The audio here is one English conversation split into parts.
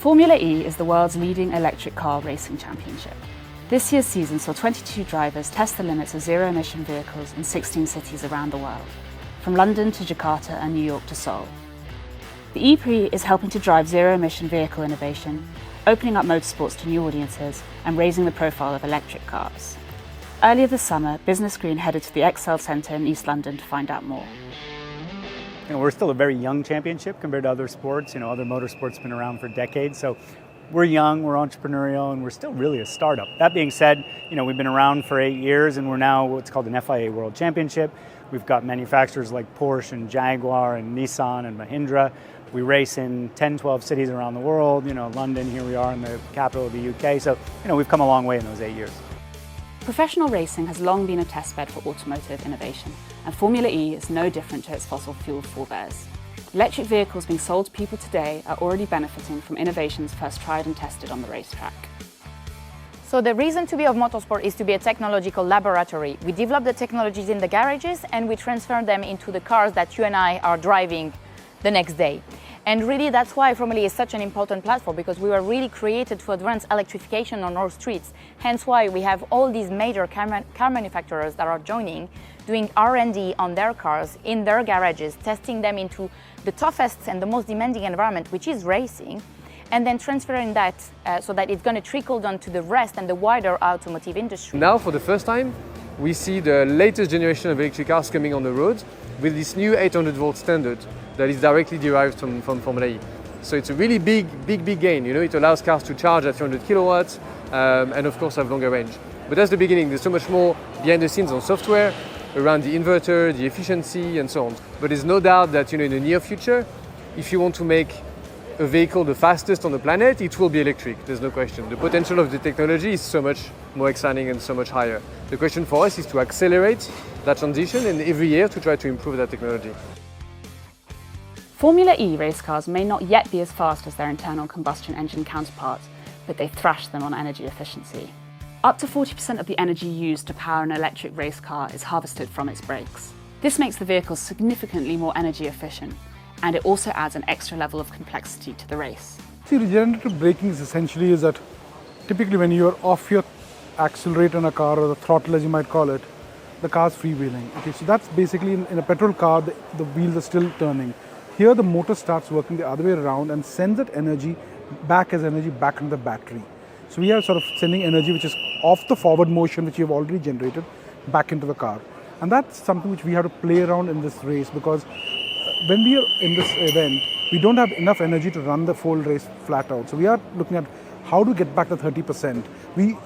Formula E is the world's leading electric car racing championship. This year's season saw 22 drivers test the limits of zero-emission vehicles in 16 cities around the world, from London to Jakarta and New York to Seoul. The E-Prix is helping to drive zero-emission vehicle innovation, opening up motorsports to new audiences and raising the profile of electric cars. Earlier this summer, Business Green headed to the Excel Centre in East London to find out more. We're still a very young championship compared to other sports. Other motorsports have been around for decades. So we're young, we're entrepreneurial, and we're still really a startup. That being said, we've been around for 8 years, and we're now what's called an FIA World Championship. We've got manufacturers like Porsche and Jaguar and Nissan and Mahindra. We race in 10, 12 cities around the world. London, here we are in the capital of the UK. So, we've come a long way in those 8 years. Professional racing has long been a testbed for automotive innovation, and Formula E is no different to its fossil fuel forebears. Electric vehicles being sold to people today are already benefiting from innovations first tried and tested on the racetrack. So the reason to be of motorsport is to be a technological laboratory. We develop the technologies in the garages and we transfer them into the cars that you and I are driving the next day. And really that's why Formula E is such an important platform, because we were really created to advance electrification on our streets. Hence why we have all these major car manufacturers that are joining, doing R&D on their cars in their garages, testing them into the toughest and the most demanding environment, which is racing, and then transferring that so that it's going to trickle down to the rest and the wider automotive industry. Now, for the first time, we see the latest generation of electric cars coming on the road with this new 800-volt standard that is directly derived from Formula E. So it's a really big gain. It allows cars to charge at 300 kilowatts and of course have longer range. But that's the beginning. There's so much more behind the scenes on software, around the inverter, the efficiency and so on. But there's no doubt that in the near future, if you want to make a vehicle the fastest on the planet, it will be electric, there's no question. The potential of the technology is so much more exciting and so much higher. The question for us is to accelerate that transition and every year to try to improve that technology. Formula E race cars may not yet be as fast as their internal combustion engine counterparts, but they thrash them on energy efficiency. Up to 40% of the energy used to power an electric race car is harvested from its brakes. This makes the vehicle significantly more energy efficient, and it also adds an extra level of complexity to the race. See, regenerative braking is essentially is that typically when you're off your accelerator in a car, or the throttle as you might call it, the car's freewheeling. Okay, so that's basically in a petrol car, the wheels are still turning. Here the motor starts working the other way around and sends that energy back into the battery. So we are sort of sending energy which is off the forward motion which you have already generated back into the car. And that's something which we have to play around in this race, because when we are in this event, we don't have enough energy to run the full race flat out. So we are looking at how to get back the 30%.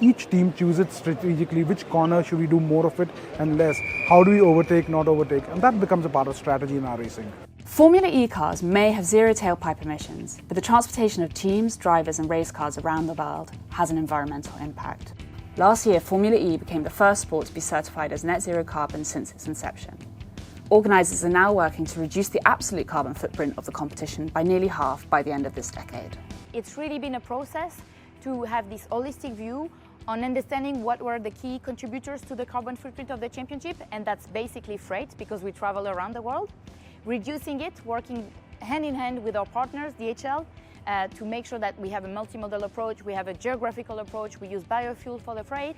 Each team chooses strategically which corner should we do more of it and less. How do we overtake, not overtake? And that becomes a part of strategy in our racing. Formula E cars may have zero tailpipe emissions, but the transportation of teams, drivers and race cars around the world has an environmental impact. Last year, Formula E became the first sport to be certified as net zero carbon since its inception. Organisers are now working to reduce the absolute carbon footprint of the competition by nearly half by the end of this decade. It's really been a process to have this holistic view on understanding what were the key contributors to the carbon footprint of the championship, and that's basically freight, because we travel around the world. Reducing it, working hand in hand with our partners, DHL, to make sure that we have a multimodal approach, we have a geographical approach, we use biofuel for the freight,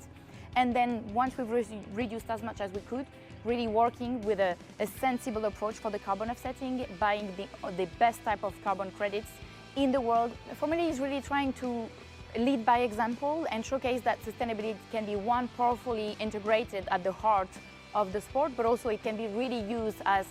and then once we've reduced as much as we could, really working with a sensible approach for the carbon offsetting, buying the best type of carbon credits in the world. Formula E is really trying to lead by example and showcase that sustainability can be powerfully integrated at the heart of the sport, but also it can be really used as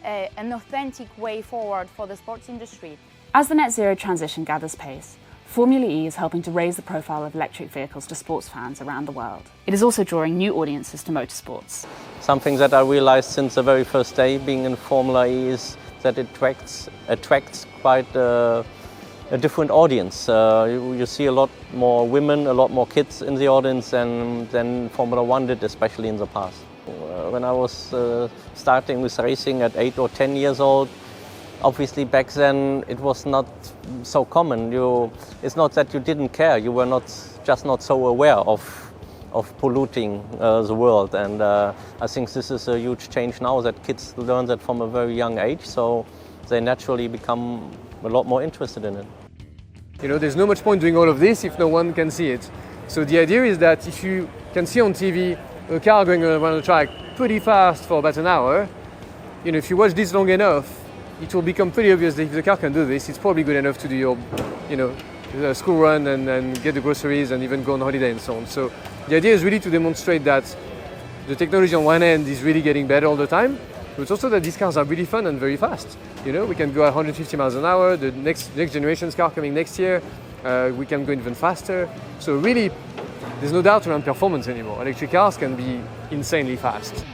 an authentic way forward for the sports industry. As the net zero transition gathers pace, Formula E is helping to raise the profile of electric vehicles to sports fans around the world. It is also drawing new audiences to motorsports. Something that I realized since the very first day being in Formula E is that it attracts quite a different audience. You see a lot more women, a lot more kids in the audience than Formula One did, especially in the past. When I was starting with racing at 8 or 10 years old, obviously back then it was not so common. It's not that you didn't care, you were just not so aware of polluting the world. And I think this is a huge change now, that kids learn that from a very young age, so they naturally become a lot more interested in it. You know, there's no much point doing all of this if no one can see it. So the idea is that if you can see on TV a car going around the track pretty fast for about an hour, you know, if you watch this long enough, it will become pretty obvious that if the car can do this, it's probably good enough to do your, you know, school run and get the groceries and even go on holiday and so on. So the idea is really to demonstrate that the technology on one end is really getting better all the time, but it's also that these cars are really fun and very fast. You know, we can go at 150 miles an hour. The next generation's car coming next year, we can go even faster. So really, there's no doubt around performance anymore. Electric cars can be insanely fast.